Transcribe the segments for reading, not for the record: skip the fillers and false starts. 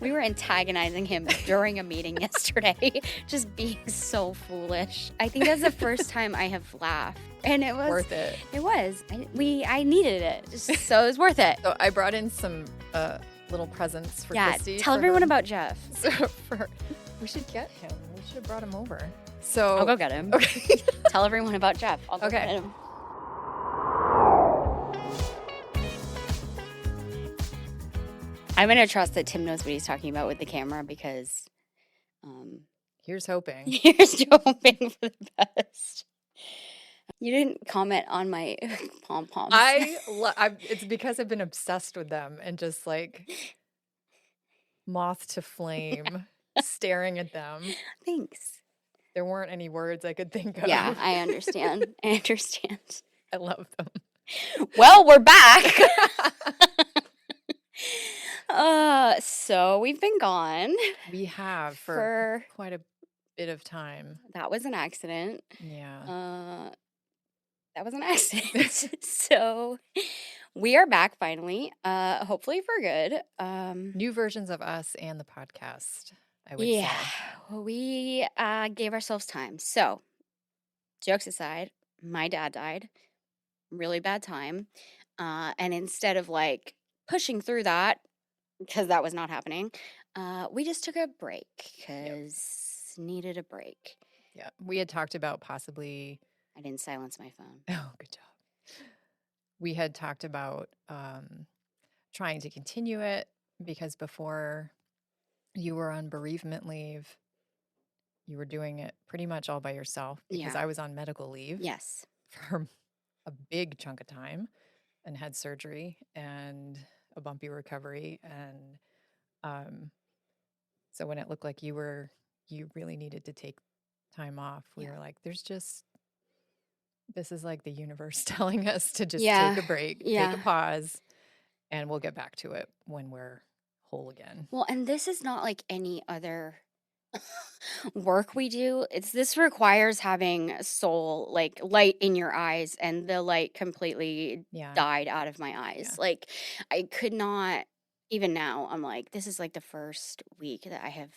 We were antagonizing him during a meeting yesterday, just being so foolish. I think that's the first time I have laughed. And it was worth it. It was. I needed it, so it was worth it. So I brought in some little presents for Christy. Tell everyone about Jeff. So we should get him. We should have brought him over. So I'll go get him. Okay. Tell everyone about Jeff. I'll go get him. I'm going to trust that Tim knows what he's talking about with the camera because here's hoping. Here's hoping for the best. You didn't comment on my pom-poms. It's because I've been obsessed with them and just like moth to flame, staring at them. Thanks. There weren't any words I could think of. Yeah, I understand. I love them. Well, we're back. So we've been gone. We have for quite a bit of time. That was an accident. Yeah. That was an accident. So we are back finally. Hopefully for good. New versions of us and the podcast, I would say. Yeah. We gave ourselves time. So, jokes aside, my dad died. Really bad time. And instead of like pushing through that, because that was not happening, we just took a break because needed a break. Yeah. We had talked about possibly... I didn't silence my phone. Oh, good job. We had talked about trying to continue it because before you were on bereavement leave, you were doing it pretty much all by yourself because I was on medical leave. Yes. For a big chunk of time and had surgery and a bumpy recovery. And so when it looked like you really needed to take time off, we were like, this is like the universe telling us to just take a break, take a pause, and we'll get back to it when we're whole again. Well, and this is not like any other work we do. This requires having soul, like light in your eyes, and the light completely died out of my eyes. Yeah. Like I could not, even now, I'm like, this is like the first week that I have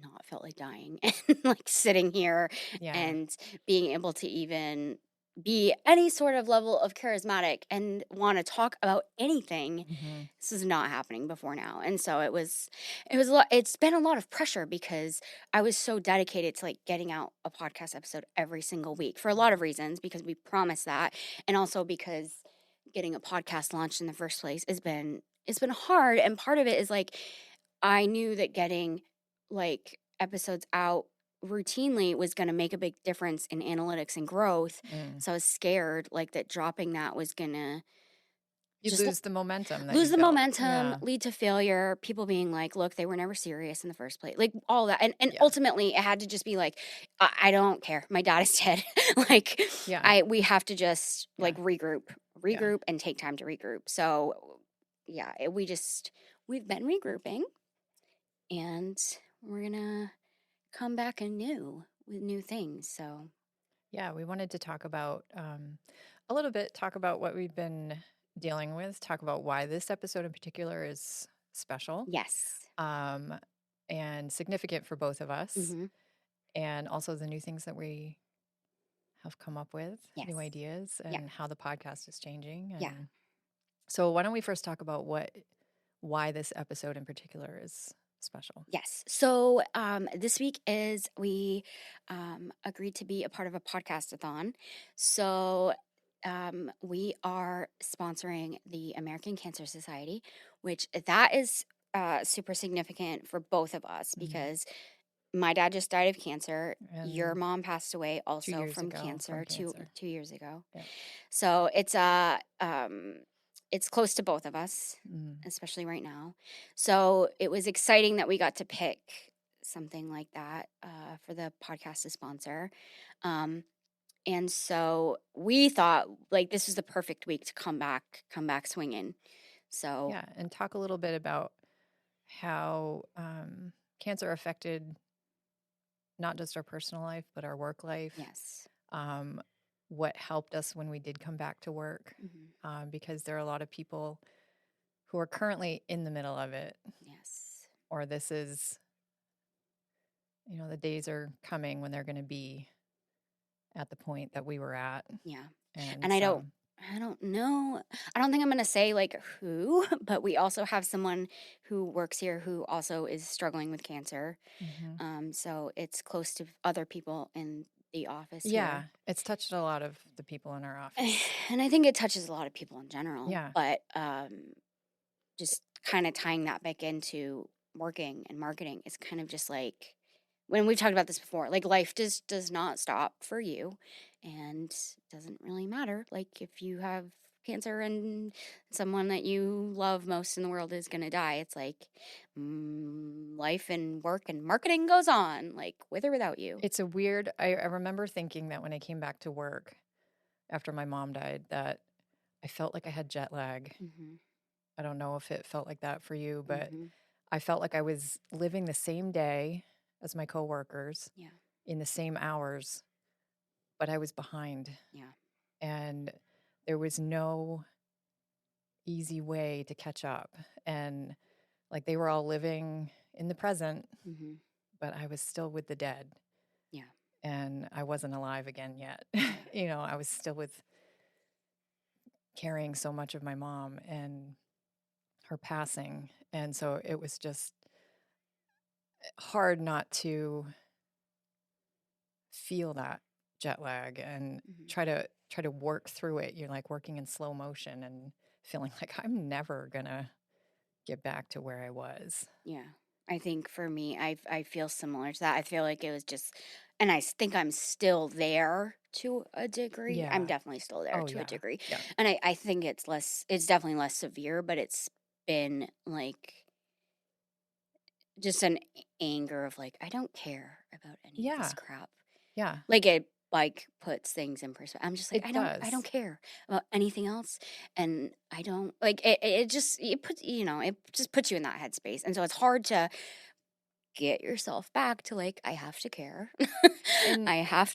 not felt like dying and like sitting here and being able to even be any sort of level of charismatic and want to talk about anything. Mm-hmm. This is not happening before now. And so it's been a lot of pressure because I was so dedicated to like getting out a podcast episode every single week for a lot of reasons, because we promised that. And also because getting a podcast launched in the first place it's been hard. And part of it is like, I knew that getting like episodes out routinely was going to make a big difference in analytics and growth. So I was scared like that dropping that was going to lose the momentum. Lead to failure, people being like, look, they were never serious in the first place. Like all that. And ultimately it had to just be like, I don't care. My dad is dead. Like we have to just like regroup and take time to regroup. So we've been regrouping and we're going to come back anew with new things. So, we wanted to talk about talk about what we've been dealing with, talk about why this episode in particular is special. Yes. And significant for both of us. Mm-hmm. And also the new things that we have come up with, new ideas, and how the podcast is changing. And so why don't we first talk about why this episode in particular is special? Yes. So this week is we agreed to be a part of a Podcasthon. So we are sponsoring the American Cancer Society, which that is super significant for both of us because my dad just died of cancer. Your mom passed away also from cancer 2 years ago. Yeah. So it's close to both of us, especially right now. So it was exciting that we got to pick something like that for the podcast to sponsor. And so we thought like this was the perfect week to come back swinging. So and talk a little bit about how cancer affected not just our personal life, but our work life. Yes. What helped us when we did come back to work, because there are a lot of people who are currently in the middle of it. Yes. or this is, the days are coming when they're going to be at the point that we were at. Yeah. And And I don't know. I don't think I'm going to say like who, but we also have someone who works here who also is struggling with cancer. So it's close to other people in the office here. It's touched a lot of the people in our office. And I think it touches a lot of people in general. Yeah. But just kind of tying that back into working and marketing is kind of just like, when we've talked about this before, like life does not stop for you, and it doesn't really matter. Like if you have cancer and someone that you love most in the world is going to die, it's like life and work and marketing goes on, like with or without you. It's a weird, I remember thinking that when I came back to work after my mom died, that I felt like I had jet lag. I don't know if it felt like that for you, but I felt like I was living the same day as my coworkers in the same hours, but I was behind. Yeah. And there was no easy way to catch up. And like they were all living in the present, but I was still with the dead. Yeah. And I wasn't alive again yet. I was still carrying so much of my mom and her passing. And so it was just hard not to feel that jet lag and try to work through it. You're like working in slow motion and feeling like I'm never gonna get back to where I was. Yeah. I think for me, I feel similar to that. I feel like it was just, and I think I'm still there to a degree. Yeah. I'm definitely still there to a degree. Yeah. And I think it's definitely less severe, but it's been like just an anger of like, I don't care about any of this crap. Yeah. Like it like puts things in perspective. I'm just like, It I don't care about anything else. And I don't like it just, it puts, it just puts you in that headspace. And so it's hard to get yourself back to like, I have to care. I have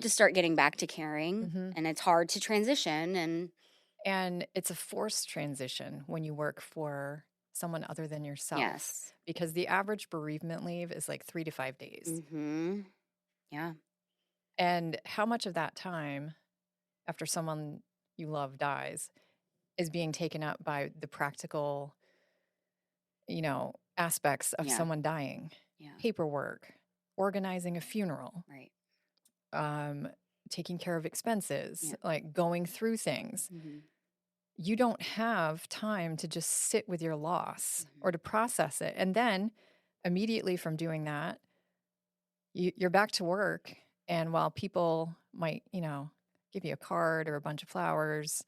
to start getting back to caring. And it's hard to transition. And it's a forced transition when you work for someone other than yourself. Yes. Because the average bereavement leave is like 3 to 5 days. Yeah. And how much of that time after someone you love dies is being taken up by the practical, aspects of someone dying? Paperwork, organizing a funeral, right? Taking care of expenses, like going through things. You don't have time to just sit with your loss or to process it. And then immediately from doing that, you're back to work. And while people might, give you a card or a bunch of flowers,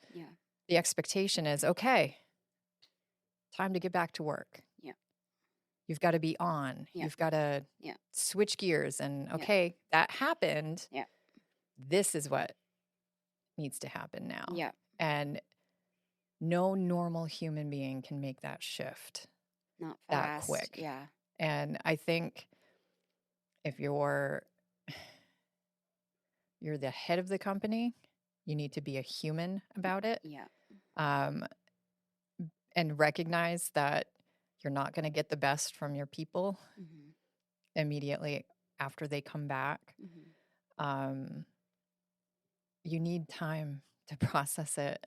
the expectation is, okay, time to get back to work. You've got to be on. You've got to switch gears. And okay, that happened. This is what needs to happen now. And no normal human being can make that shift not that fast. quick. And I think if you're the head of the company, you need to be a human about it. And recognize that you're not going to get the best from your people immediately after they come back. You need time to process it.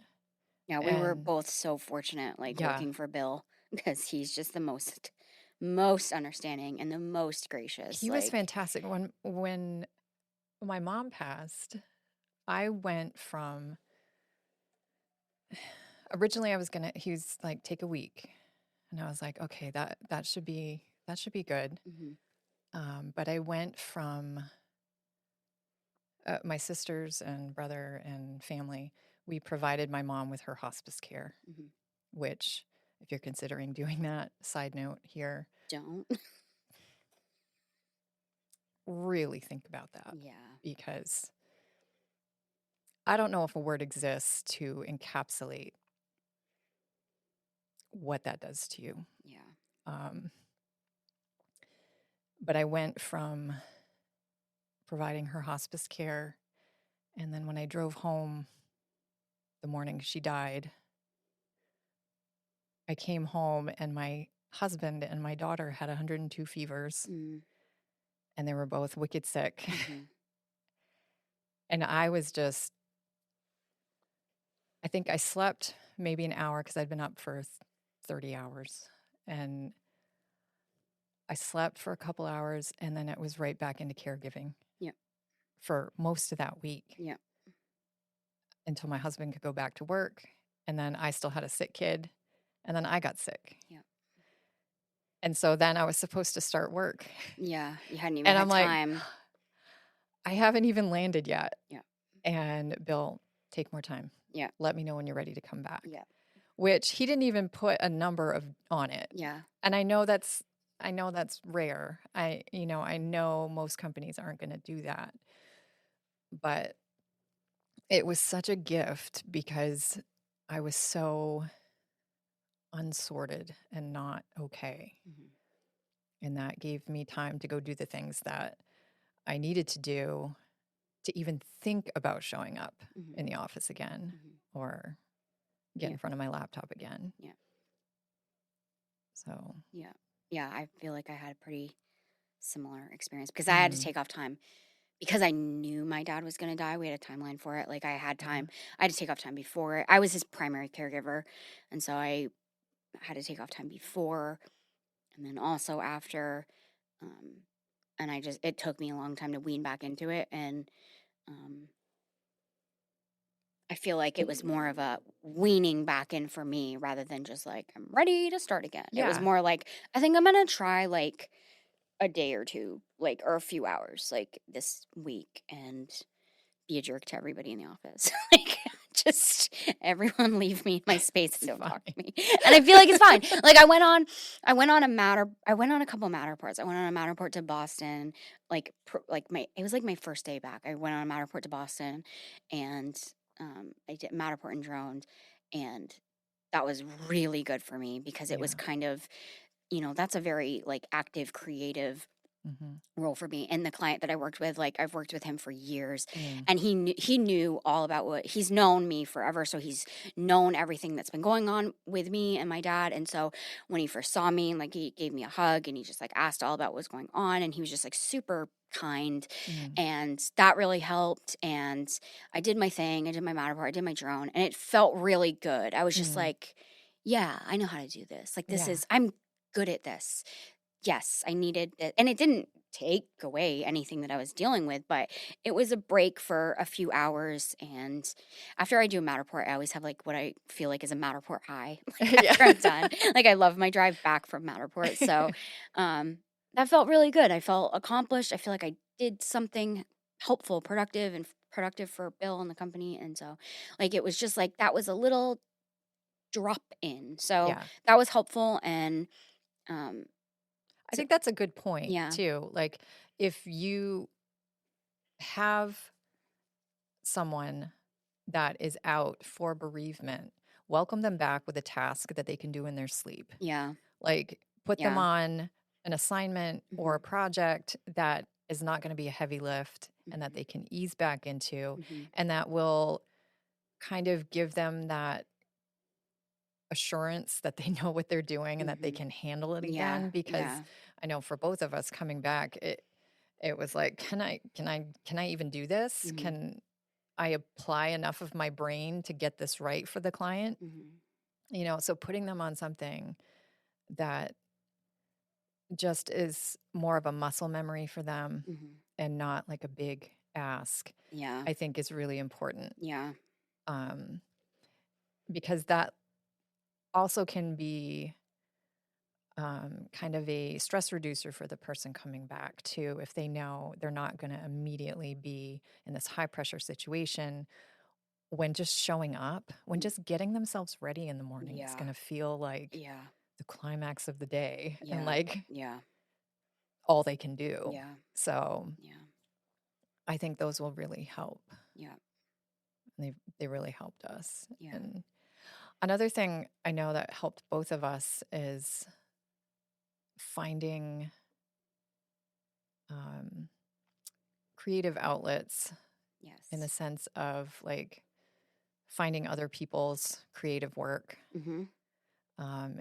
Yeah, we were both so fortunate, like working for Bill, because he's just the most understanding and the most gracious. He was fantastic. When my mom passed, I went from originally he was like, take a week. And I was like, okay, that should be good. But I went from my sisters and brother and family, we provided my mom with her hospice care, which, if you're considering doing that, side note here, don't really think about that. Yeah. Because I don't know if a word exists to encapsulate what that does to you. Yeah. But I went from providing her hospice care, and then when I drove home the morning she died, I came home and my husband and my daughter had 102 fevers, and they were both wicked sick. And I was just, I think I slept maybe an hour because I'd been up for 30 hours. And I slept for a couple hours, and then it was right back into caregiving. Yeah. For most of that week. Yeah. Until my husband could go back to work. And then I still had a sick kid. And then I got sick. Yeah. And so then I was supposed to start work. Yeah. You hadn't even And had I'm like, time. I haven't even landed yet. Yeah. And Bill, take more time. Yeah. Let me know when you're ready to come back. Yeah. Which he didn't even put a number on it. Yeah. And I know that's rare. I know most companies aren't going to do that. But it was such a gift because I was so unsorted and not okay. And that gave me time to go do the things that I needed to do to even think about showing up in the office again or get in front of my laptop again. Yeah. So. Yeah. Yeah. I feel like I had a pretty similar experience because I had to take off time because I knew my dad was going to die. We had a timeline for it. Like I had time. I had to take off time before. I was his primary caregiver. And so I had to take off time before and then also after. And it took me a long time to wean back into it. And I feel like it was more of a weaning back in for me rather than just like, I'm ready to start again. Yeah. It was more like, I think I'm going to try like a day or two, like, or a few hours, like this week and be a jerk to everybody in the office. Like, just everyone leave me in my space and don't talk to me. And I feel like it's fine. Like I went on a couple Matterports. I went on a Matterport to Boston, it was like my first day back. I went on a Matterport to Boston and I did Matterport and droned, and that was really good for me because it was kind of, that's a very like active, creative role for me. And the client that I worked with, like I've worked with him for years, and he knew all about he's known me forever. So he's known everything that's been going on with me and my dad. And so when he first saw me, like he gave me a hug and he just like asked all about what was going on, and he was just like super kind, and that really helped. And I did my thing. I did my Matterport. I did my drone, and it felt really good. I was just like, yeah, I know how to do this. Like I'm good at this. Yes, I needed it. And it didn't take away anything that I was dealing with, but it was a break for a few hours. And after I do a Matterport, I always have like what I feel like is a Matterport high after I'm done. Like I love my drive back from Matterport. So that felt really good. I felt accomplished. I feel like I did something helpful, productive for Bill and the company. And so like it was just like that was a little drop in. So that was helpful. And I think that's a good point Yeah. too. Like if you have someone that is out for bereavement, welcome them back with a task that they can do in their sleep. Yeah. Like put them on an assignment or a project that is not going to be a heavy lift and that they can ease back into, and that will kind of give them that assurance that they know what they're doing and that they can handle it again. Because I know for both of us coming back, it was like, can I even do this? Can I apply enough of my brain to get this right for the client? So putting them on something that just is more of a muscle memory for them and not like a big ask, I think is really important. Because that also can be kind of a stress reducer for the person coming back too, if they know they're not going to immediately be in this high pressure situation. When just showing up, when just getting themselves ready in the morning is going to feel like the climax of the day and like all they can do. So I think those will really help. And they really helped us. And another thing I know that helped both of us is finding creative outlets in the sense of like finding other people's creative work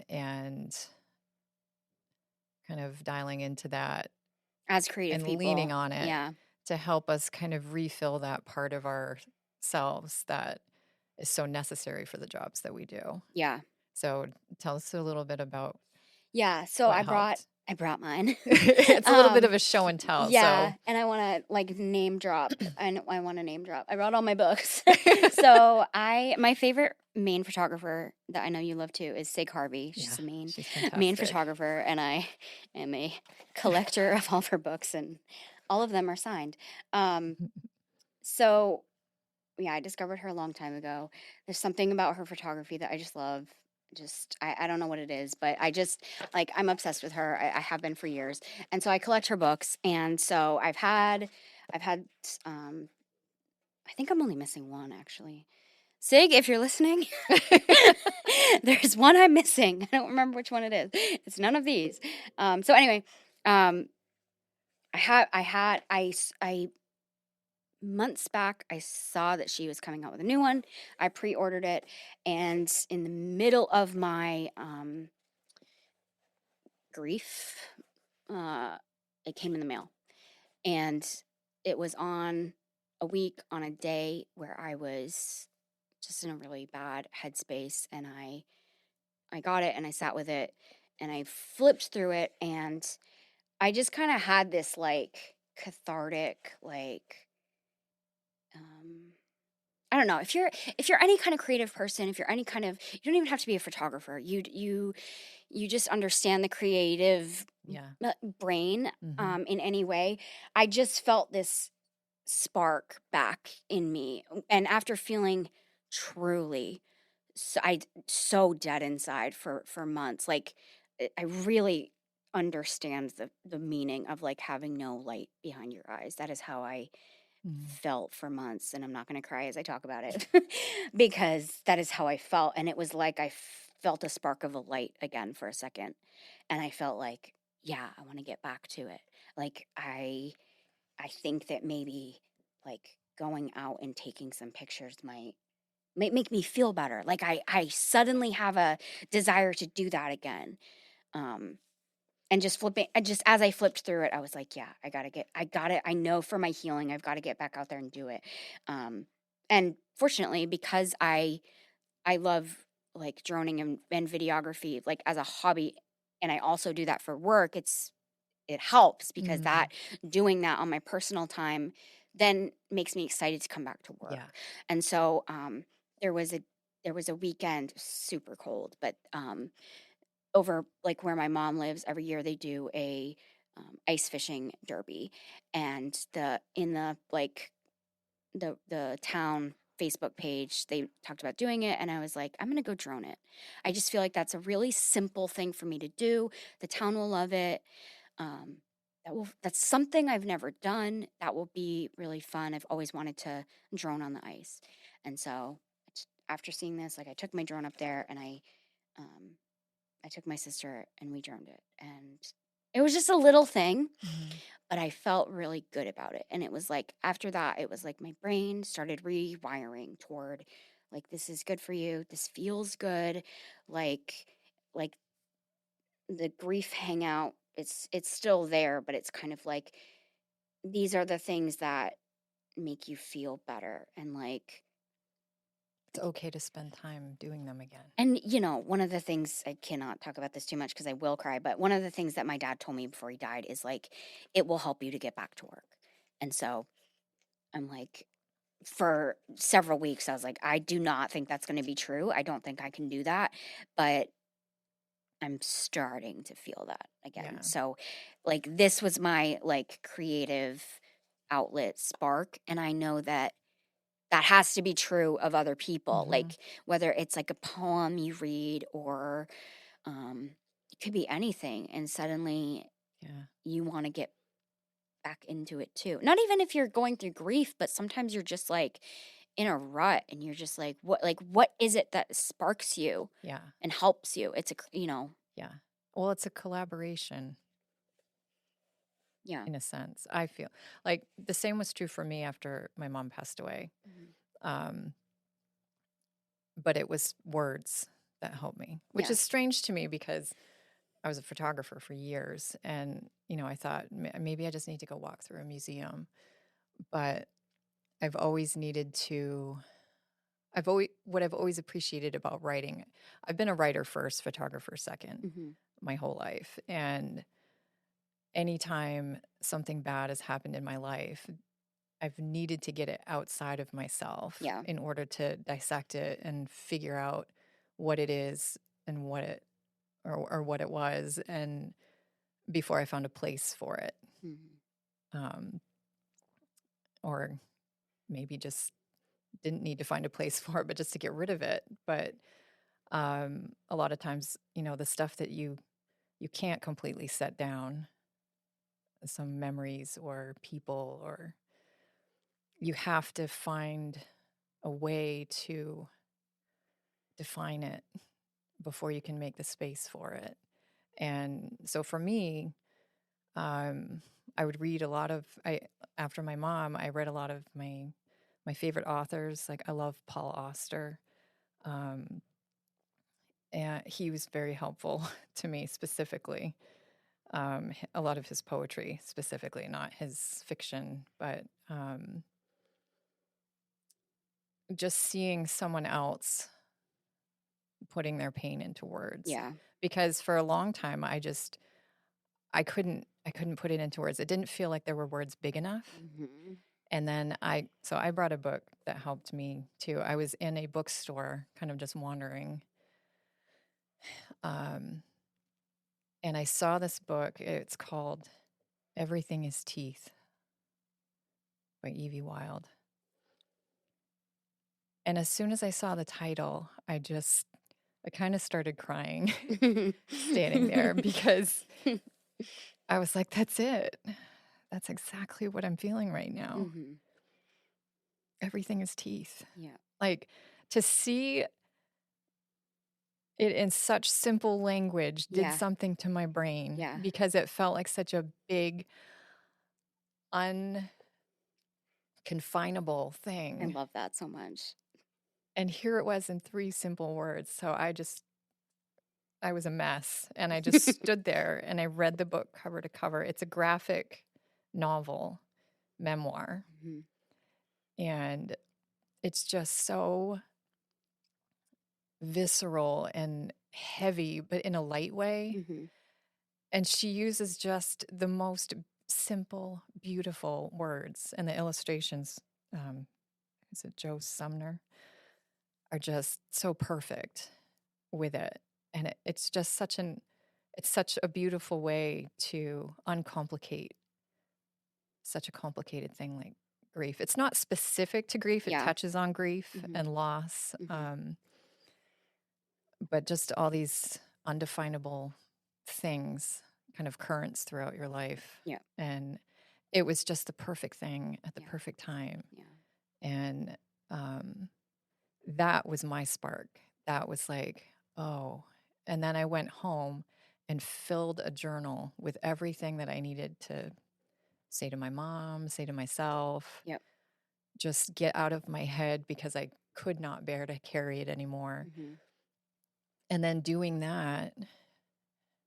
and kind of dialing into that As creative and people. leaning on it Yeah. to help us kind of refill that part of ourselves that is so necessary for the jobs that we do. Yeah. So tell us a little bit about Yeah. So what I helped. brought mine. It's a little bit of a show and tell. Yeah, So and I want to like name drop. I want to name drop. I brought all my books. So my favorite main photographer that I know you love too is Sig Harvey. She's yeah, the main she's fantastic. main photographer, and I am a collector of all of her books, and all of them are signed. So yeah, I discovered her a long time ago. There's something about her photography that I just love. I don't know what it is, but I just like I'm obsessed with her. I have been for years, and so I collect her books. And so I've had I think I'm only missing one actually. Sig, if you're listening, there's one I'm missing. I don't remember which one it is. It's none of these. So anyway, um, I months back, I saw that she was coming out with a new one. I pre-ordered it, and in the middle of my grief, it came in the mail, and it was on a week on a day where I was just in a really bad headspace, and I got it and I sat with it and I flipped through it, and I just kind of had this like cathartic like I don't know, if you're any kind of creative person, if you're any kind of, you don't even have to be a photographer. You just understand the creative Yeah. brain Mhm. in any way. I just felt this spark back in me, and after feeling truly so dead inside for months, like I really understand the meaning of like having no light behind your eyes. That is how I Mhm. felt for months, and I'm not going to cry as I talk about it because that is how I felt, and it was like I felt a spark of a light again for a second, and I felt like, yeah, I want to get back to it. Like I think that maybe like going out and taking some pictures might make me feel better. Like I suddenly have a desire to do that again. Um and just flipping, just as I flipped through it, I was like, yeah, I got it. I know for my healing, I've got to get back out there and do it. Um, and fortunately, because I love like droning and videography, like as a hobby, and I also do that for work, it helps because Mhm. that doing that on my personal time then makes me excited to come back to work. Yeah. And so there was a there was a weekend, super cold, but over like where my mom lives, every year they do a ice fishing derby, and the town Facebook page, they talked about doing it, and I was like, I'm gonna go drone it. I just feel like that's a really simple thing for me to do. The town will love it. Um, that's something I've never done. That will be really fun. I've always wanted to drone on the ice, and so after seeing this, like I took my drone up there, and um, I took my sister and we droned it, and it was just a little thing, Mhm. but I felt really good about it. And it was like after that, it was like my brain started rewiring toward like this is good for you. This feels good. Like like the grief hangout, it's still there, but it's kind of like these are the things that make you feel better, and like It's okay to spend time doing them again. and one of the things, I cannot talk about this too much because I will cry, but one of the things that my dad told me before he died is like it will help you to get back to work. And so I'm like, for several weeks I was like, I do not think that's going to be true. I don't think I can do that, but I'm starting to feel that again. Yeah. So like this was my like creative outlet spark, and I know that that has to be true of other people. Mhm. Like whether it's like a poem you read, or it could be anything, and suddenly Yeah. you want to get back into it too. Not even if you're going through grief, but sometimes you're just like in a rut, and you're just like, what is it that sparks you Yeah. and helps you? It's Yeah. Well, it's a collaboration yeah. in a sense. I feel like the same was true for me after my mom passed away. Mhm. Um, but it was words that helped me, which Yeah. is strange to me because I was a photographer for years, and I thought maybe I just need to go walk through a museum. But I've always needed to. I've always appreciated about writing. I've been a writer first, photographer second, Mm-hmm. my whole life, and anytime something bad has happened in my life, I've needed to get it outside of myself Yeah. in order to dissect it and figure out what it is and what it or what it was, and before I found a place for it, Mm-hmm. um, or maybe just didn't need to find a place for it, but just to get rid of it. But a lot of times, the stuff that you can't completely set down, some memories or people, or you have to find a way to define it before you can make the space for it. And so for me, I would read a lot of after my mom, I read a lot of my favorite authors. Like I love Paul Auster. Um, and he was very helpful to me specifically. A lot of his poetry specifically, not his fiction, but just seeing someone else putting their pain into words. Yeah. Because for a long time, I couldn't put it into words. It didn't feel like there were words big enough. Mm-hmm. And then I brought a book that helped me too. I was in a bookstore, kind of just wandering, and I saw this book. It's called "Everything Is Teeth" by Evie Wilde. And as soon as I saw the title, I kind of started crying, standing there, because I was like, "That's it. That's exactly what I'm feeling right now. Mm-hmm. Everything is teeth." Yeah. Like, to see it in such simple language did Yeah. something to my brain, Yeah. because it felt like such a big, unconfinable I thing. love that so much. And here it was in 3 simple words. So I was a mess. And I just stood there and I read the book cover to cover. It's a graphic novel, memoir. Mm-hmm. And it's just so visceral and heavy, but in a light way. Mm-hmm. And she uses just the most simple, beautiful words. And the illustrations, is it Joe Sumner, are just so perfect with it. And it's just it's such a beautiful way to uncomplicate such a complicated thing like grief. It's not specific to grief. It Yeah. touches on grief Mm-hmm. and loss. Mm-hmm. But just all these undefinable things, kind of currents throughout your life. Yeah. And it was just the perfect thing at the Yeah. perfect time. Yeah. And that was my spark. That was like, oh. And then I went home and filled a journal with everything that I needed to say to my mom, say to myself, Yep. just get out of my head, because I could not bear to carry it anymore. Mm-hmm. And then doing that,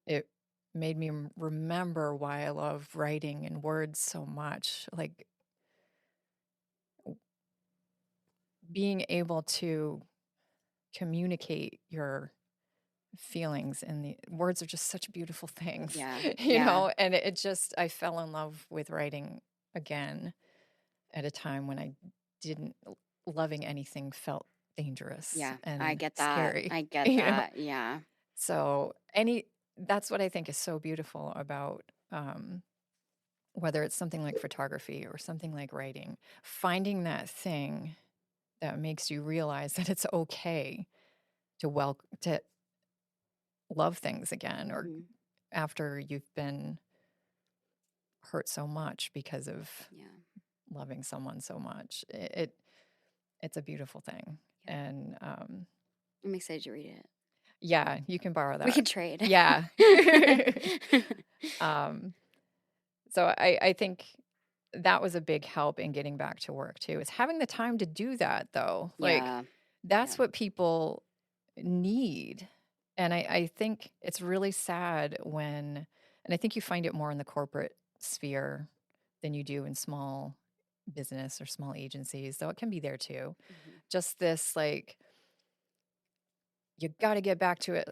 it made me remember why I love writing and words so much. Like being able to communicate your feelings, and the words are just such beautiful things. Yeah. you Yeah. know, and it just, I fell in love with writing again at a time when I didn't, loving anything felt dangerous Yeah. I and get that. scary. I get you know? that. Yeah. So that's what I think is so beautiful about whether it's something like photography or something like writing, finding that thing that makes you realize that it's okay to love things again, or Mm-hmm. after you've been hurt so much because of Yeah. loving someone so much. It's a beautiful thing. Yeah. And I'm excited to read it. yeah, you can borrow that. We can trade. Yeah. So I think that was a big help in getting back to work too, is having the time to do that, though. Like Yeah. that's Yeah. what people need. And I think it's really sad when, and I think you find it more in the corporate sphere than you do in small business or small agencies, though it can be there too. Just this, like, you got to get back to it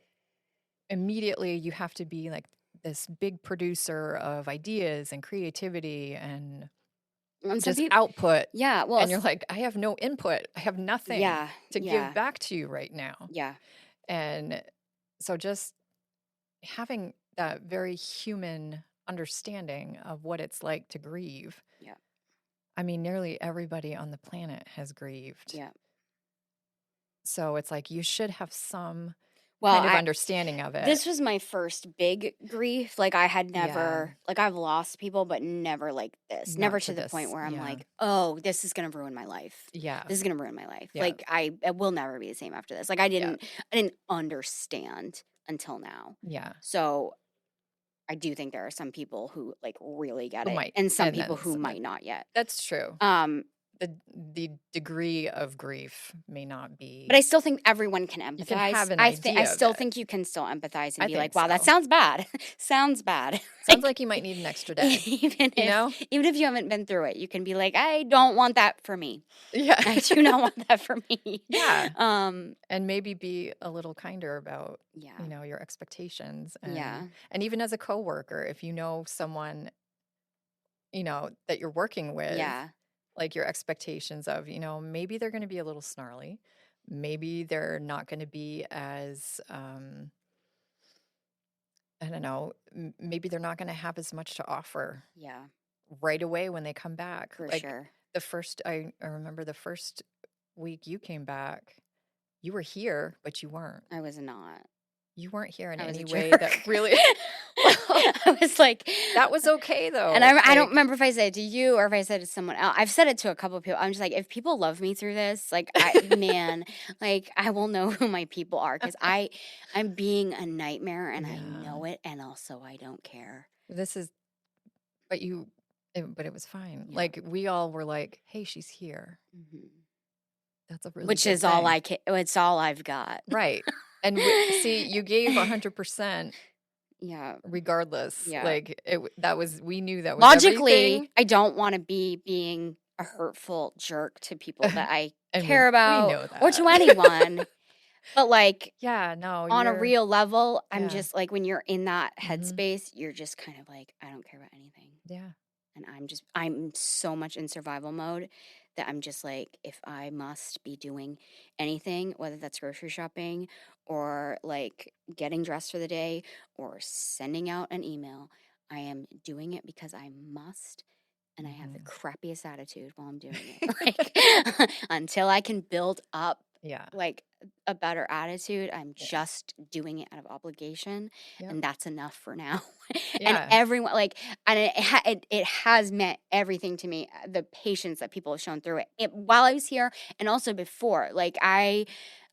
immediately. You have to be like this big producer of ideas and creativity and And some just people, output. yeah, well, And you're like, I have no input. I have nothing yeah, to yeah, give back to you right now. yeah, And so just having that very human understanding of what it's like to grieve. yeah, I mean, nearly everybody on the planet has grieved. yeah. So it's like you should have some Well, kind of understanding of it. this was my first big grief. Like, I had Yeah. never, like, I've lost people, but never like this. Not Never to to the this, point where I'm yeah. like, oh, this is gonna ruin my life. Yeah. This is gonna ruin my life. Yeah. Like, I will never be the same after this. Like, I didn't understand until now. Yeah. So I do think there are some people who like really get Who it, might, and some and people then who some- might not yet. That's true. Um, The degree of grief may not be. but I still think everyone can empathize. You can have an I idea of still it. think you can still empathize and I be like, think wow, that so. sounds bad. Sounds bad. Sounds like you might need an extra day. even You know? if you haven't been through it, you can be like, I don't want that for me. Yeah. I do not want that for me. Yeah. Um, And maybe be a little kinder about, yeah. you know, your expectations. And, Yeah. And even as a coworker, if you know someone, you know, that you're working with, Yeah. like your expectations of, you know, maybe they're going to be a little snarly. Maybe they're not going to be as, I don't know, maybe they're not going to have as much to offer Yeah. right away when they come back. For Like sure. the first, I remember the first week you came back, you were here, but you weren't. I was not. You weren't here in I was any a way jerk. that really. I was like, That was okay though. and I don't Like, remember if I said it to you or if I said it to someone else. I've said it to a couple of people. I'm just like, if people love me through this, like, man, like I will know who my people are because I'm being a nightmare and I Yeah. know it, and also I don't care. This is, but but it was fine. Yeah. Like we all were like, hey, she's here. Mhm. That's a really Which good is all thing. I can. It's all I've got. Right. And see, you gave 100% Yeah. regardless. Yeah. Like we knew that was Logically, everything. I don't want to be being a hurtful jerk to people that I And care we about know or that. to anyone. But like Yeah, no. on a you're- real level, I'm yeah. just like when you're in that Mhm. headspace, you're just kind of like, I don't care about anything. Yeah. And I'm so much in survival mode that I'm just like, if I must be doing anything, whether that's grocery shopping or like getting dressed for the day or sending out an email, I am doing it because I must. And I have the crappiest attitude while I'm doing it. Like, until I can build up Yeah. like a better attitude, I'm just doing it out of obligation. Yep. And that's enough for now. Yeah. And everyone like, and it has meant everything to me, the patience that people have shown through it while I was here and also before. Like I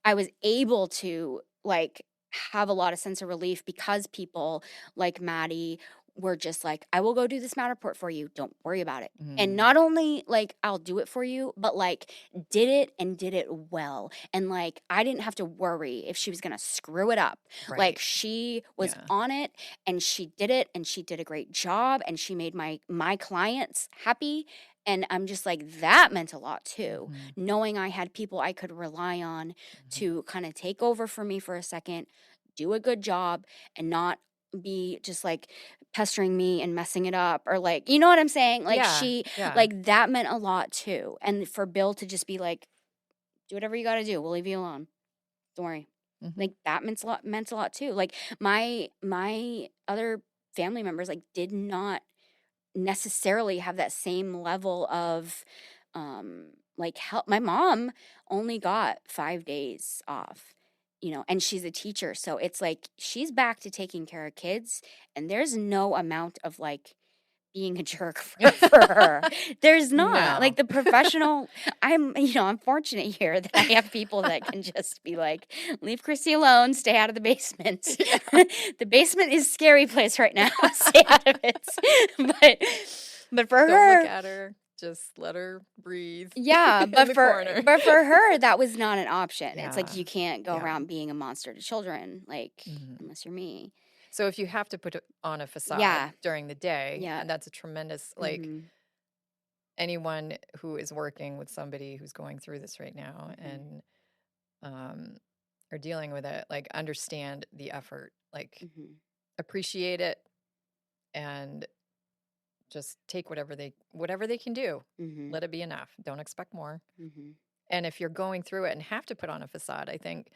was able to like have a lot of sense of relief because people like Maddie were just like, I will go do this Matterport for you. Don't worry about it. And not only like I'll do it for you, but like did it well. And like I didn't have to worry if she was gonna screw it up. Right. Like she was Yeah. on it and she did it and she did a great job and she made my clients happy. And I'm just like, that meant a lot too. Knowing I had people I could rely on to kind of take over for me for a second, do a good job, and not be just like pestering me and messing it up or like, you know what I'm saying? Like Yeah. like that meant a lot too. And for Bill to just be like, do whatever you got to do. We'll leave you alone. Don't worry. Mhm. Like that meant a lot too. Like my other family members like did not necessarily have that same level of like help. My mom only got 5 days off, you know, and she's a teacher, so it's like she's back to taking care of kids, and there's no amount of like being a jerk for her. There's not. No. Like the professional, I'm fortunate here that I have people that can just be like, leave Christy alone, stay out of the basement. The basement is a scary place right now. Stay out of it. But for Don't her, look at her. just let her breathe Yeah, in the corner. but for her, that was not an option. It's like Yeah. you can't go Yeah. around being a monster to children, like Mhm. unless you're me. So if you have to put on a facade Yeah. during the day, Yeah. and that's a tremendous, like, Mhm. anyone who is working with somebody who's going through this right now and are dealing with it, like, understand the effort, like, Mhm. appreciate it, and just take whatever they can do. Mhm. Let it be enough. Don't expect more. Mhm. And if you're going through it and have to put on a facade, I think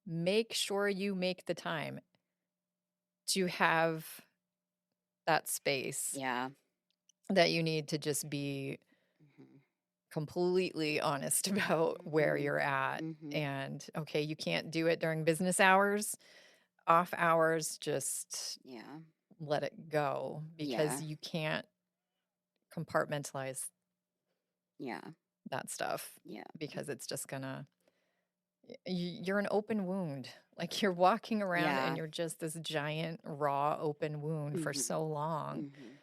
make sure you make the time to have that space Yeah. that you need to just be Mhm. completely honest about where Mhm. you're at. Mhm. And okay, you can't do it during business hours, off hours, just Yeah. let it go Yeah. because you can't compartmentalize Yeah. that stuff Yeah. because it's just gonna you're an open wound. Like you're walking around Yeah. and you're just this giant raw open wound for Mhm. so long. Mhm.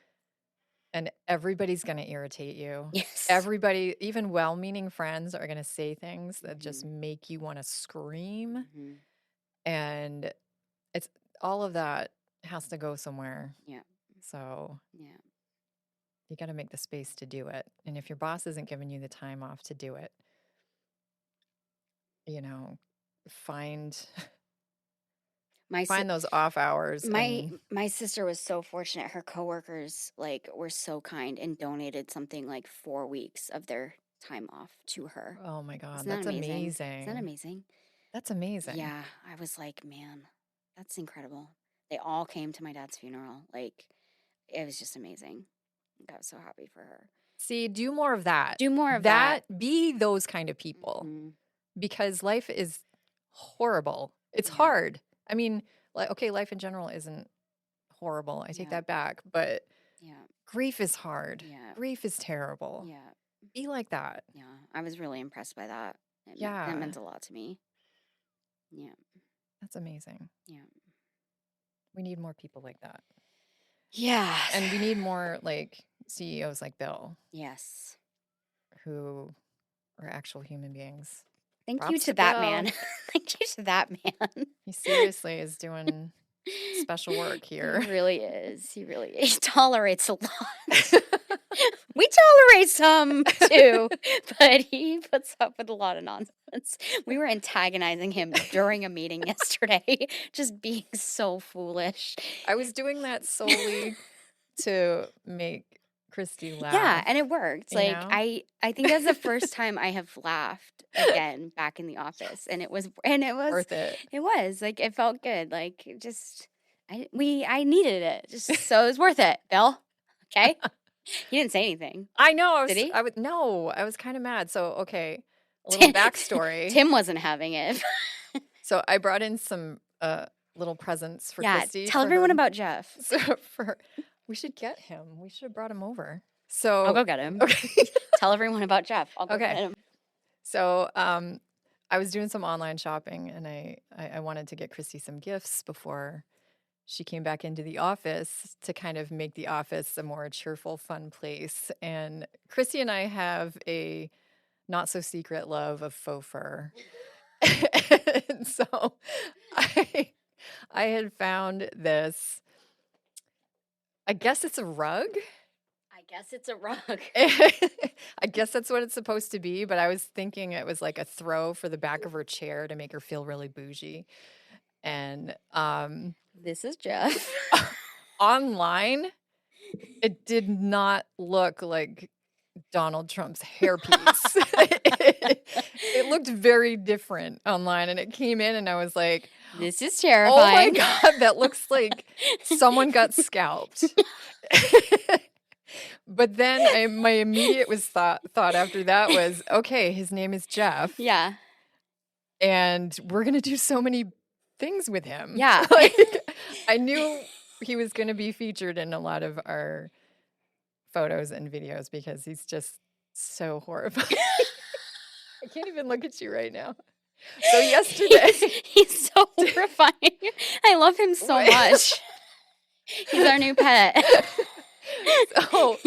And everybody's going to irritate you. Yes. Everybody, even well-meaning friends, are going to say things that just Mhm. make you want to scream. Mhm. And it's all of that has to go somewhere. Yeah. So Yeah. you got to make the space to do it. And if your boss isn't giving you the time off to do it, find My si- find those off hours my and my sister was so fortunate. Her coworkers were so kind and donated something like 4 weeks of their time off to her. oh my God, Isn't that that's amazing? Isn't that amazing. amazing? That's amazing. Yeah, I was like, man, that's incredible. They all came to my dad's funeral. Like, it was just amazing. I got so happy for her. See, do more of that. Do more of that. Be those kind of people. Mhm. Because life is horrible. It's Yeah. hard. I mean, okay, life in general isn't horrible. I take Yeah. that back, but Yeah. grief is hard. Yeah. Grief is terrible. Yeah. Be like that. Yeah. I was really impressed by that. That Yeah. meant a lot to me. Yeah. That's amazing. Yeah. We need more people like that. Yeah. And we need more like CEOs like Bill Yes. who are actual human beings. Thank you Props to to that Bill. man. Thank you to that man. He seriously is doing special work here. He really is. He tolerates a lot. We tolerate some too, but he puts up with a lot of nonsense. We were antagonizing him during a meeting yesterday, just being so foolish. I was doing that solely to make Christy laugh. Yeah, and it worked. you Like know? I think that's the first time I have laughed again back in the office, and it was Worth it. It was like it felt good. Like it just I needed it. Just so it was worth it, Bill. Okay? He didn't say anything. I know. Did he? I was kind of mad. So, okay, a little backstory. Tim wasn't having it. So I brought in some little presents for Yeah, Christy. tell for everyone her- about Jeff. So we should get him. We should have brought him over. So I'll go get him. Okay. Tell everyone about Jeff. I'll go Okay. get him. So I was doing some online shopping, and I wanted to get Christy some gifts before she came back into the office to kind of make the office a more cheerful, fun place. And Christy and I have a not so secret love of faux fur. And so I had found this, I guess it's a rug. I guess it's a rug. I guess that's what it's supposed to be, but I was thinking it was like a throw for the back of her chair to make her feel really bougie. And This is Jeff. online, it did not look like Donald Trump's hairpiece. It looked very different online, and it came in, and I was like, This is "Oh my terrifying. God, that looks like someone got scalped." But then my immediate thought after that was, okay, his name is Jeff, Yeah. and we're gonna do so many things with him. Yeah. Like, I knew he was going to be featured in a lot of our photos and videos because he's just so horrifying. I can't even look at you right now. So yesterday, He's so horrifying. I love him so much. He's our new pet. So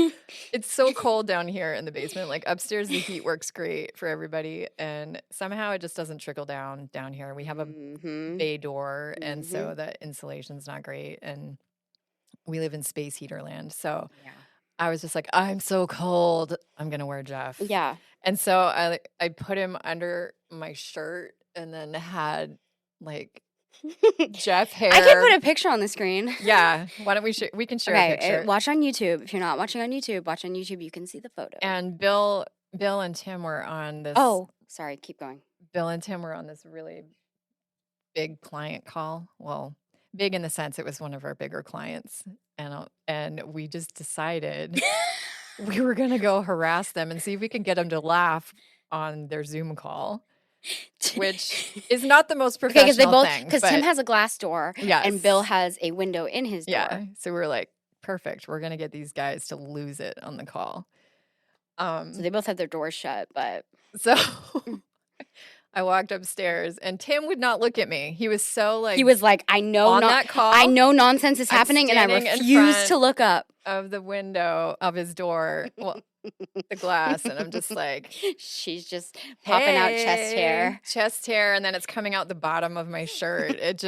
It's so cold down here in the basement. Like upstairs, the heat works great for everybody, and somehow it just doesn't trickle down here. We have a Mm-hmm. bay door, and Mm-hmm. so the insulation's not great, and we live in space heater land. So Yeah. I was just like, I'm so cold. I'm gonna wear Jeff. Yeah. And so I put him under my shirt, and then had like Jeff hair. I can put a picture on the screen. Yeah. Why don't we share? We can share a picture. Watch on YouTube. If you're not watching on YouTube, watch on YouTube. You can see the photo. And Bill and Tim were on this. Oh, sorry. Keep going. Bill and Tim were on this really big client call. Well, big in the sense it was one of our bigger clients, and we just decided we were gonna go harass them and see if we can get them to laugh on their Zoom call. Which is not the most professional thing. Because Tim has a glass door, and Bill has a window in his door. Yeah, so we were like, perfect. We're gonna get these guys to lose it on the call. So they both had their doors shut, but so I walked upstairs, and Tim would not look at me. He was so like I know that call. I know nonsense is happening, and I refuse to look up of the window of his door. Well, the glass, and I'm just like, she's just popping out chest hair, and then it's coming out the bottom of my shirt. It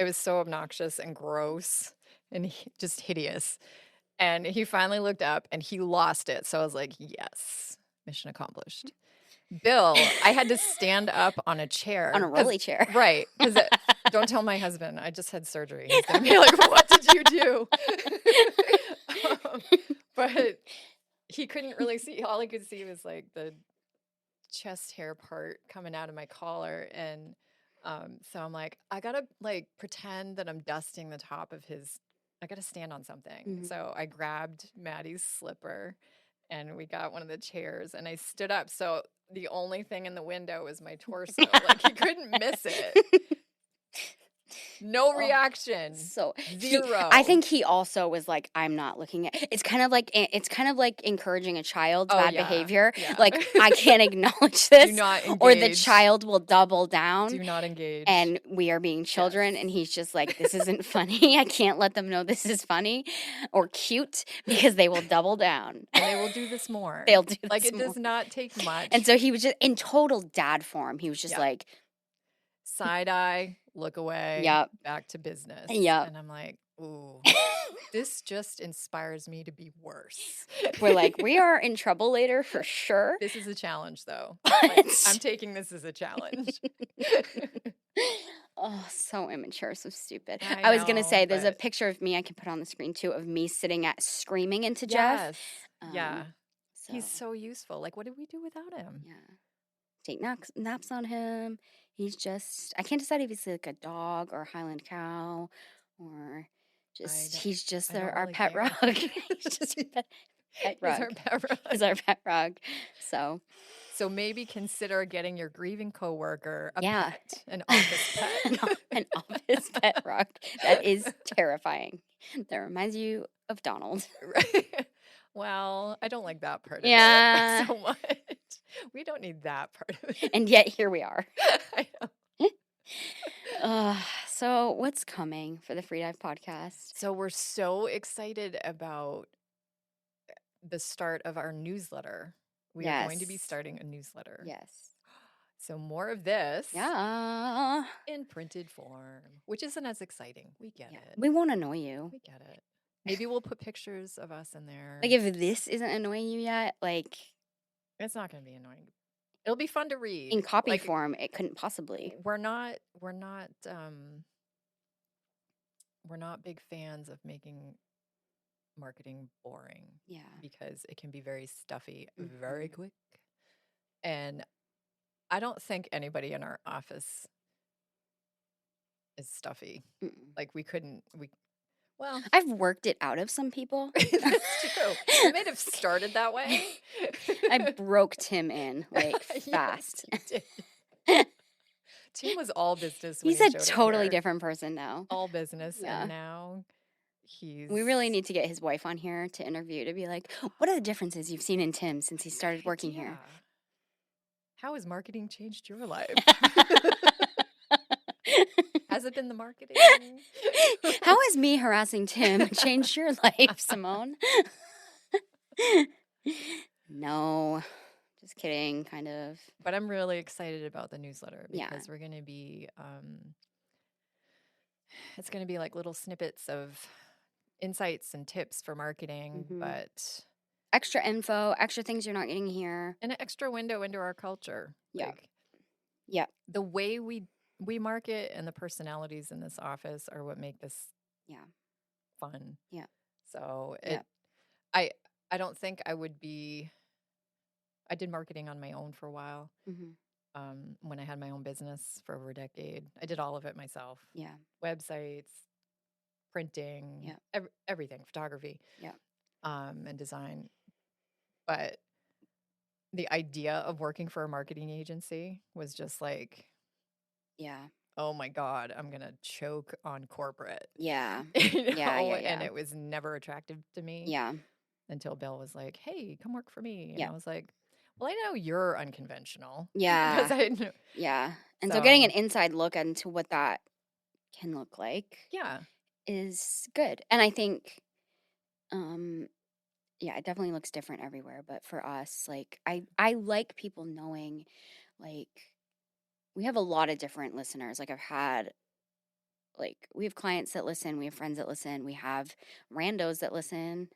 was so obnoxious and gross and just hideous. And he finally looked up and he lost it. So I was like, yes, mission accomplished. Bill, I had to stand up on a chair. On a rolly chair. Right. Because don't tell my husband, I just had surgery. He's going to be like, what did you do? But he couldn't really see. All he could see was like the chest hair part coming out of my collar. And so I'm like, I got to like pretend that I'm dusting the top of I got to stand on something. Mm-hmm. So I grabbed Maddie's slipper and we got one of the chairs and I stood up. So the only thing in the window was my torso. Like he couldn't miss it. No reaction. So zero. I think he also was like, I'm not looking at. It's kind of like encouraging a child's bad behavior. Yeah. Like I can't acknowledge this, Do not engage. Or the child will double down. Do not engage. And we are being children, and he's just like, this isn't funny. I can't let them know this is funny or cute because they will double down. And they will do this more. They'll do this like it more. Does not take much. And so he was just in total dad form. He was just like side eye. Look away. Yep. Back to business. Yep. And I'm like, ooh, this just inspires me to be worse. We're like, we are in trouble later for sure. This is a challenge, though. Like, I'm taking this as a challenge. Oh, so immature, so stupid. I was going to know, say, there's a but- picture of me I can put on the screen, too, of me screaming into Jeff. Yeah. So, He's so useful. Like, what did we do without him? yeah. Take naps on him. He's just, I can't decide if he's like a dog or a Highland cow or just, he's just our really pet care. rug. He's just a pet rug. He's our pet rug. He's our pet rug. So maybe consider getting your grieving coworker a Yeah. pet, an office pet. an office pet rug. That is terrifying. That reminds you of Donald. Right. Well, I don't like that part Yeah. of it so much. We don't need that part of it. And yet here we are. I know. So what's coming for the FreeDive podcast? So we're so excited about the start of our newsletter. We are going to be Yes. starting a newsletter. Yes. So more of this Yeah. in printed form, which isn't as exciting. We get it. We won't annoy you. We get it. Maybe we'll put pictures of us in there. Like if this isn't annoying you yet, like It's not going to be annoying. It'll be fun to read. in copy Like, form, it couldn't possibly. We're not big fans of making marketing boring Yeah. because it can be very stuffy very Mhm. quick. And I don't think anybody in our office is stuffy. Mm-mm. Like well, I've worked it out of some people. that's true. We might have started that way. I broke Tim in like Yes, fast. you did. Tim was all business. When He's he a showed up totally here. different person now. All business, Yeah. and now he's. We really need to get his wife on here to interview to be like, what are the differences you've seen in Tim since he started working here? Yeah. How has marketing changed your life? Has it been the marketing? How has me harassing Tim changed your life, Simone? No, just kidding, kind of. But I'm really excited about the newsletter Yeah. because we're going to be, it's going to be like little snippets of insights and tips for marketing, but Extra info, extra things you're not getting here. an extra window into our culture. Yeah. Like Yeah. the way we market and the personalities in this office are what make this fun. Yeah. So Yeah. I don't think I would be. I did marketing on my own for a while. When I had my own business for over a decade, I did all of it myself. Yeah. Websites, printing, everything, photography, and design. But the idea of working for a marketing agency was just like, oh my God, I'm going to choke on corporate. Yeah. And it was never attractive to me. Yeah. Until Bill was like, hey, come work for me. And I was like, well, I know you're unconventional. Yeah. Because I know. Yeah. And so getting an inside look into what that can look like is good. And I think, it definitely looks different everywhere. But for us, like, I like people knowing, like, we have a lot of different listeners. Like, we have clients that listen. We have friends that listen. We have randos that listen.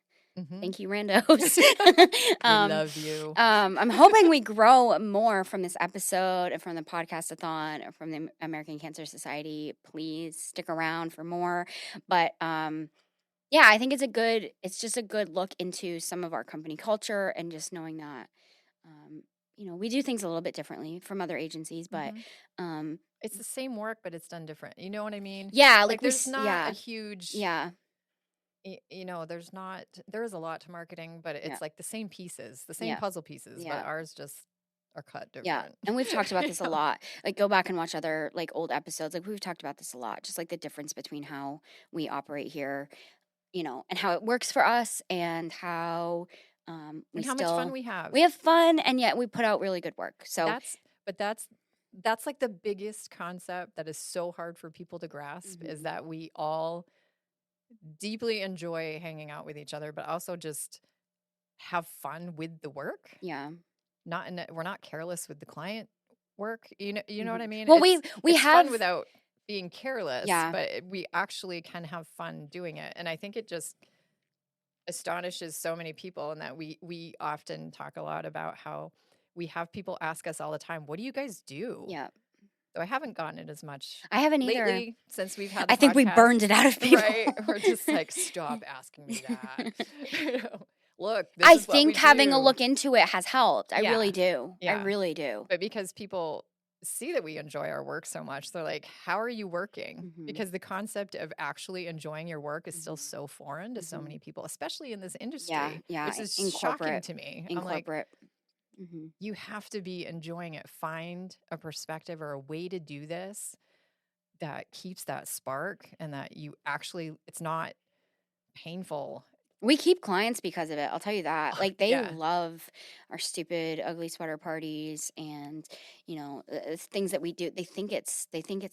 Thank you, randos. We love you. I'm hoping we grow more from this episode and from the Podcasthon or from the American Cancer Society. Please stick around for more. But I think it's just a good look into some of our company culture and just knowing that, we do things a little bit differently from other agencies, but it's the same work, but it's done different. You know what I mean? Yeah, like there's not a huge there is a lot to marketing, but it's like the same pieces, the same puzzle pieces, but ours just are cut different. Yeah. And we've talked about this a lot. Like, go back and watch other like old episodes. Like, we've talked about this a lot, just like the difference between how we operate here, and how it works for us and how and how much fun we have. We have fun, and yet we put out really good work. So that's like the biggest concept that is so hard for people to grasp is that we all deeply enjoy hanging out with each other, but also just have fun with the work. Yeah. We're not careless with the client work. You know what I mean? Well, we have fun without being careless, but we actually can have fun doing it. And I think it just astonishes so many people, and that we often talk a lot about how we have people ask us all the time, what do you guys do? Yeah. So I haven't gotten it as much. I haven't either. Lately, since we've had the I think we podcast, burned it out of people. Right? We're just like, stop asking me that. Look, I think having a look into it has helped. I really do. Yeah. I really do. But because people see that we enjoy our work so much, they're like, how are you working? Because the concept of actually enjoying your work is still so foreign to so many people, especially in this industry. Yeah. Which is shocking to me. In corporate. You have to be enjoying it. Find a perspective or a way to do this that keeps that spark, and that you actually, it's not painful. We keep clients because of it. I'll tell you that. Like, they love our stupid, ugly sweater parties, and things that we do. They think it's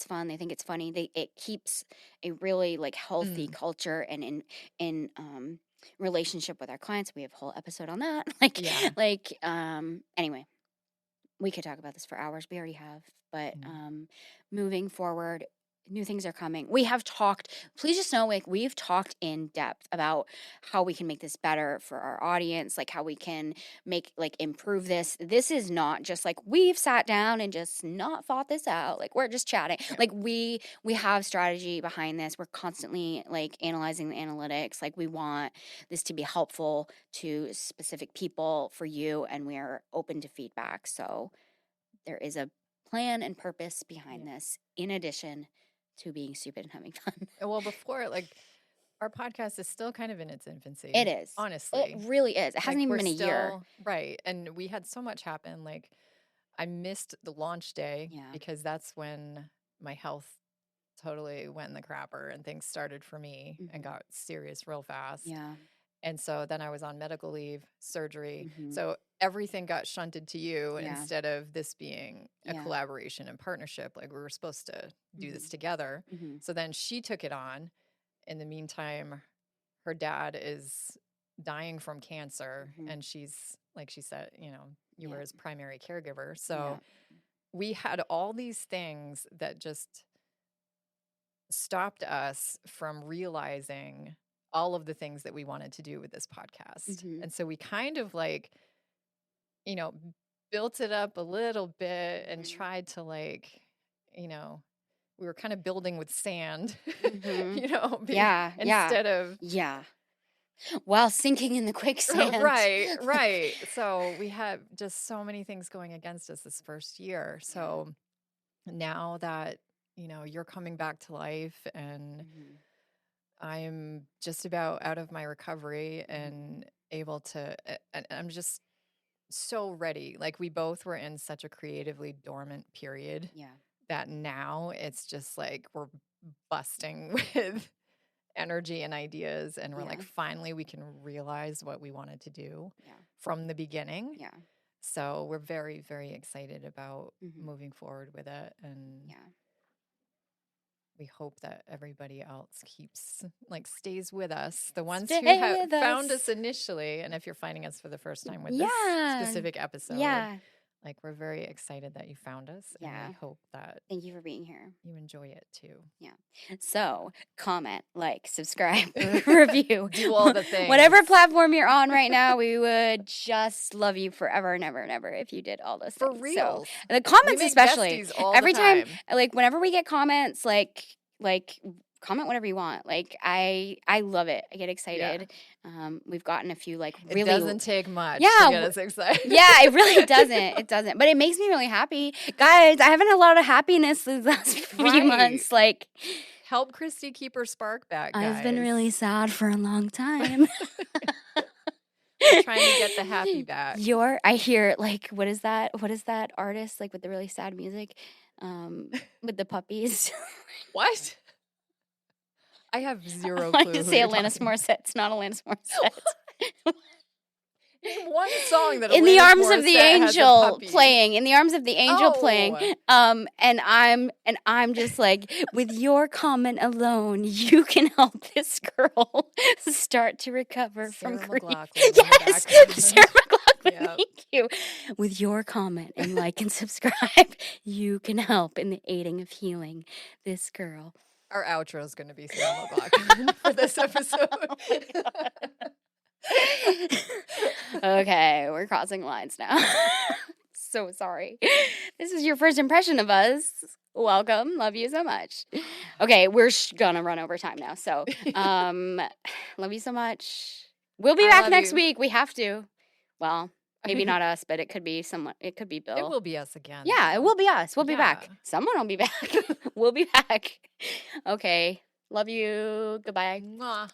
fun. They think it's funny. It keeps a really like healthy culture and in relationship with our clients. We have a whole episode on that. Anyway, we could talk about this for hours. We already have, but moving forward, new things are coming. We have talked, please just know, like, we've talked in depth about how we can make this better for our audience, like how we can improve this. This is not just like we've sat down and just not thought this out. Like, we're just chatting. Yeah. Like, we have strategy behind this. We're constantly like analyzing the analytics. Like, we want this to be helpful to specific people for you, and we are open to feedback. So there is a plan and purpose behind this, in addition to being stupid and having fun. Well, before, like, our podcast is still kind of in its infancy. It is. Honestly. It really is. It hasn't even been a year. Right. And we had so much happen. Like, I missed the launch day because that's when my health totally went in the crapper and things started for me and got serious real fast. Yeah. And so then I was on medical leave, surgery. So everything got shunted to you instead of this being a collaboration and partnership. Like, we were supposed to do this together. So then she took it on. In the meantime, her dad is dying from cancer, Mhm. and she's, like she said, you know, you were Yeah. his primary caregiver. Yeah. So we had all these things that just stopped us from realizing all of the things that we wanted to do with this podcast. Mhm. And so we kind of like, you know, built it up a little bit and Mhm. tried to like, you know, we were kind of building with sand, Mhm. you know, Yeah. instead of Yeah. While sinking in the quicksand. right. So we had just so many things going against us this first year. So now that, you know, you're coming back to life and Mhm. I'm just about out of my recovery and able to, and I'm just so ready. Like we both were in such a creatively dormant period Yeah. that now it's just like we're busting with energy and ideas, and we're Yeah. like, finally we can realize what we wanted to do Yeah. from the beginning. Yeah. So we're very, very excited about Mhm. moving forward with it, and Yeah. we hope that everybody else stays with us. The ones Stay who have with found us. us initially, and if you're finding us for the first time with this Yeah. specific episode, Yeah. like we're very excited that you found us, and Yeah. we hope that Thank you for being here. you enjoy it too. So, comment, like, subscribe, review. Do all the things. Whatever platform you're on right now, we would just love you forever and ever and ever if you did all those For things. real. So, the comments We make especially. besties all Every the time, like, whenever we get comments, like comment whatever you want. Like, I love it. I get excited. We've gotten a few, like, really. It doesn't take much Yeah, to get us excited. Yeah, it really doesn't. It doesn't. But it makes me really happy. Guys, I haven't had a lot of happiness these last few Right. months. Like, help Christy keep her spark back, guys. I've been really sad for a long time. We're trying to get the happy back. I hear, like, what is that artist, like, with the really sad music, with the puppies? What? I have zero I clue. wanted to who say you're Alanis talking- Morissette. It's not Alanis Morissette. Name one song that In the Alanis Arms of the Morissette has a Angel puppy. playing. In the Arms of the Angel playing. Oh. And I'm just like, with your comment alone, you can help this girl start to recover from Sarah grief. McLachlan in the Yes, background. Sarah McLachlan. Yep. Thank you. With your comment and like and subscribe, you can help in the aiding of healing this girl. Our outro is going to be Sarah McLachlan for this episode. Okay, we're crossing lines now. So sorry. This is your first impression of us. Welcome. Love you so much. Okay, we're gonna run over time now. So, love you so much. We'll be I back love next you. week. We have to. Well, maybe not us, but it could be someone. It could be Bill. It will be us again. Yeah, it will be us. We'll be back. Yeah. Someone will be back. We'll be back. Okay. Love you. Goodbye. Mwah.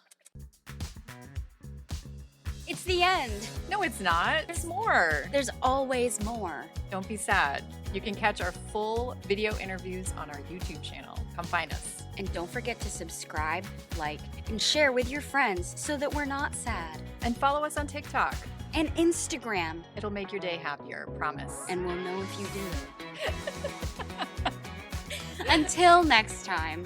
It's the end. No, it's not. There's more. There's always more. Don't be sad. You can catch our full video interviews on our YouTube channel. Come find us. And don't forget to subscribe, like, and share with your friends so that we're not sad. And follow us on TikTok. And Instagram. It'll make your day happier, promise. And we'll know if you do. Until next time.